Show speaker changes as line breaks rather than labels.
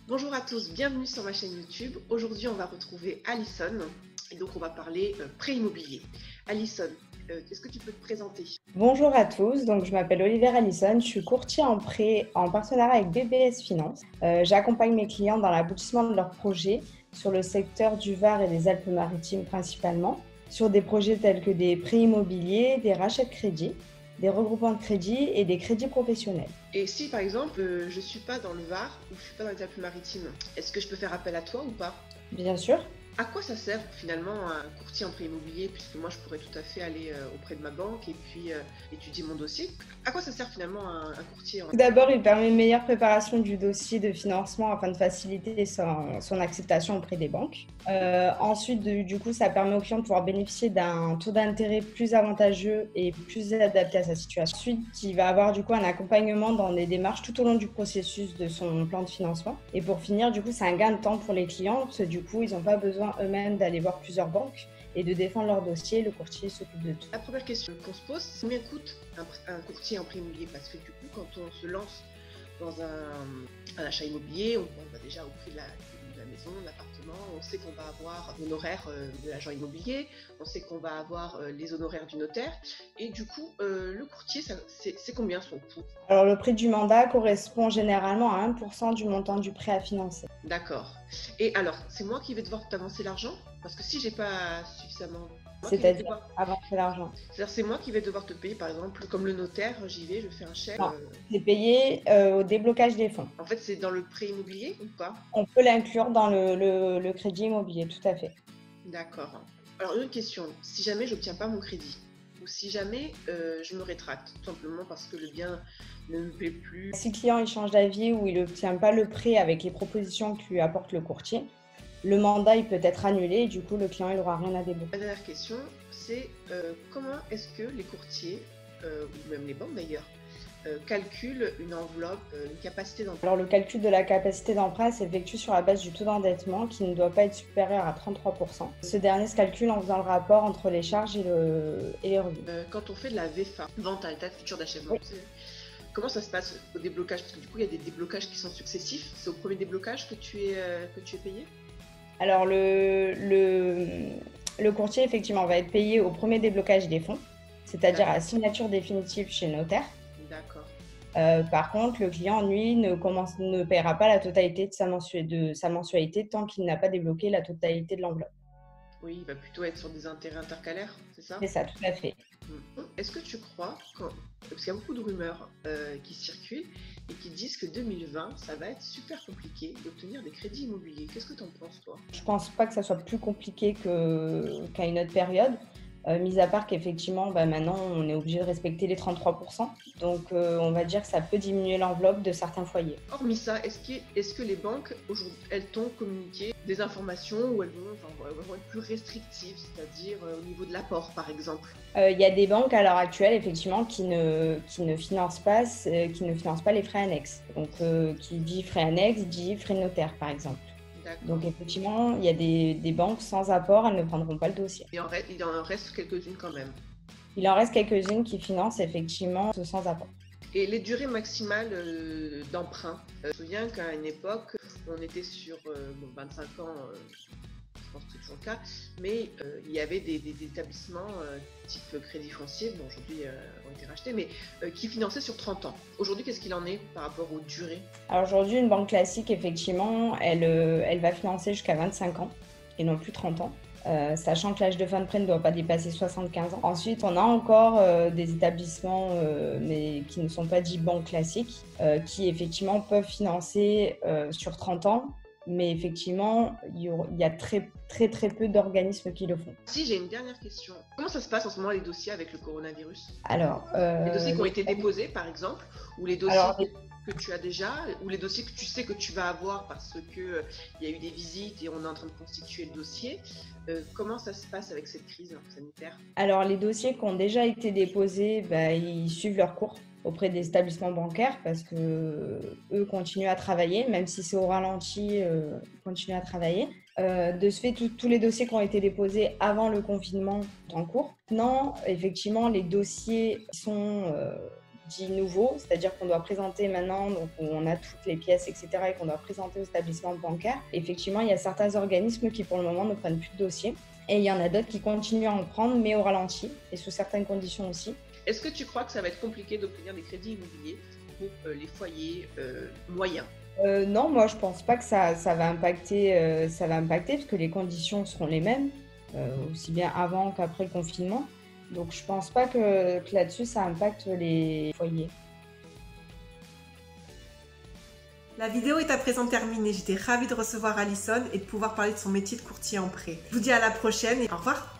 Bonjour à tous, bienvenue sur ma chaîne YouTube. Aujourd'hui, on va retrouver Alison et donc on va parler prêt immobilier. Alison, est-ce que tu peux te présenter?
Bonjour à tous, donc je m'appelle Olivia Allison, je suis courtier en prêt en partenariat avec BBS Finance. J'accompagne mes clients dans l'aboutissement de leurs projets sur le secteur du Var et des Alpes-Maritimes principalement, sur des projets tels que des prêts immobiliers, des rachats de crédits, des regroupements de crédits et des crédits professionnels.
Et si par exemple, je suis pas dans le Var ou je suis pas dans les Alpes-Maritimes, est-ce que je peux faire appel à toi ou pas?
Bien sûr.
À quoi ça sert finalement un courtier en prêt immobilier? Puisque moi, je pourrais tout à fait aller auprès de ma banque et puis étudier mon dossier. À quoi ça sert finalement un courtier
Tout d'abord, il permet une meilleure préparation du dossier de financement afin de faciliter son acceptation auprès des banques. Ensuite, du coup, ça permet au client de pouvoir bénéficier d'un taux d'intérêt plus avantageux et plus adapté à sa situation. Ensuite, il va avoir du coup un accompagnement dans des démarches tout au long du processus de son plan de financement. Et pour finir, du coup, c'est un gain de temps pour les clients parce que du coup, ils n'ont pas besoin eux-mêmes d'aller voir plusieurs banques et de défendre leur dossier. Le courtier s'occupe de tout.
La première question qu'on se pose, c'est combien coûte un courtier en prêt immobilier? Parce que du coup, quand on se lance dans un achat immobilier, on va déjà au prix de la maison, de l'appartement, on sait qu'on va avoir l'honoraire de l'agent immobilier, on sait qu'on va avoir les honoraires du notaire, et du coup, le courtier, c'est combien son coût?
Alors, le prix du mandat correspond généralement à 1% du montant du prêt à financer.
D'accord. Et alors, c'est moi qui vais devoir t'avancer l'argent? Parce que si j'ai pas suffisamment... Moi qui vais
C'est-à-dire
devoir...
avancer l'argent.
C'est-à-dire, c'est moi qui vais devoir te payer, par exemple, comme le notaire, j'y vais, je fais un chèque.
Non, c'est payé au déblocage des fonds.
En fait, c'est dans le prêt immobilier ou pas?
On peut l'inclure dans le crédit immobilier, tout à fait.
D'accord. Alors, une question. Si jamais j'obtiens pas mon crédit, ou si jamais je me rétracte, tout simplement parce que le bien ne me plaît plus.
Si le client il change d'avis ou il n'obtient pas le prêt avec les propositions que lui apporte le courtier, le mandat il peut être annulé et du coup le client il n'aura rien à débloquer.
La dernière question, c'est comment est-ce que les courtiers, ou même les banques d'ailleurs, calculent une enveloppe, une capacité d'emprunt?
Alors le calcul de la capacité d'emprunt s'effectue sur la base du taux d'endettement qui ne doit pas être supérieur à 33%. Ce dernier se calcule en faisant le rapport entre les charges et les revenus.
Quand on fait de la VFA, vente à l'état futur d'achèvement,
Oui.
comment ça se passe au déblocage? Parce que du coup, il y a des déblocages qui sont successifs. C'est au premier déblocage que tu es payé?
Alors le courtier effectivement va être payé au premier déblocage des fonds, c'est-à-dire à la signature définitive chez le notaire.
D'accord.
Par contre, le client, lui, ne paiera pas la totalité de sa mensualité tant qu'il n'a pas débloqué la totalité de l'enveloppe.
Oui, il va plutôt être sur des intérêts intercalaires, c'est ça?
C'est ça, tout à fait.
Est-ce que tu crois, parce qu'il y a beaucoup de rumeurs qui circulent et qui disent que 2020, ça va être super compliqué d'obtenir des crédits immobiliers. Qu'est-ce que tu en penses, toi?
Je pense pas que ça soit plus compliqué qu'à une autre période, mis à part qu'effectivement, maintenant, on est obligé de respecter les 33%. Donc, on va dire que ça peut diminuer l'enveloppe de certains foyers.
Hormis ça, est-ce que les banques, aujourd'hui, elles t'ont communiqué des informations où elles vont être plus restrictives, c'est-à-dire au niveau de l'apport, par exemple?
Il y a des banques à l'heure actuelle, effectivement, qui ne financent pas les frais annexes. Donc, qui dit frais annexes, dit frais de notaire, par exemple.
D'accord.
Donc, effectivement, il y a des banques sans apport, elles ne prendront pas le dossier.
Il en reste quelques-unes quand même.
Il en reste quelques-unes qui financent effectivement ce sans apport.
Et les durées maximales d'emprunt. Je me souviens qu'à une époque, on était sur 25 ans, je pense que c'est toujours le cas, mais il y avait des établissements type Crédit Foncier, bon, aujourd'hui ont été rachetés, mais qui finançaient sur 30 ans. Aujourd'hui, qu'est-ce qu'il en est par rapport aux durées?
Alors aujourd'hui, une banque classique, effectivement, elle va financer jusqu'à 25 ans et non plus 30 ans. Sachant que l'âge de fin de prêt ne doit pas dépasser 75 ans. Ensuite, on a encore des établissements, mais qui ne sont pas dits banques classiques, qui effectivement peuvent financer sur 30 ans, mais effectivement, il y a très peu d'organismes qui le font.
Si, j'ai une dernière question. Comment ça se passe en ce moment les dossiers avec le coronavirus?
Alors,
les dossiers qui ont été déposés, par exemple, ou les dossiers
alors,
que tu as déjà, ou les dossiers que tu sais que tu vas avoir parce que il y a eu des visites et on est en train de constituer le dossier. Comment ça se passe avec cette crise sanitaire?
alors, les dossiers qui ont déjà été déposés, ils suivent leur cours auprès des établissements bancaires parce que eux continuent à travailler, même si c'est au ralenti, ils continuent à travailler. De ce fait, tous les dossiers qui ont été déposés avant le confinement sont en cours. Maintenant, effectivement, les dossiers qui sont dits nouveaux, c'est-à-dire qu'on doit présenter maintenant, donc on a toutes les pièces, etc., et qu'on doit présenter aux établissements bancaires, effectivement, il y a certains organismes qui, pour le moment, ne prennent plus de dossiers. Et il y en a d'autres qui continuent à en prendre, mais au ralenti, et sous certaines conditions aussi.
Est-ce que tu crois que ça va être compliqué d'obtenir des crédits immobiliers pour les foyers moyens?
Non, moi, je pense pas que ça va impacter, parce que les conditions seront les mêmes, aussi bien avant qu'après le confinement. Donc, je pense pas que là-dessus, ça impacte les foyers.
La vidéo est à présent terminée. J'étais ravie de recevoir Alison et de pouvoir parler de son métier de courtier en prêt. Je vous dis à la prochaine et au revoir.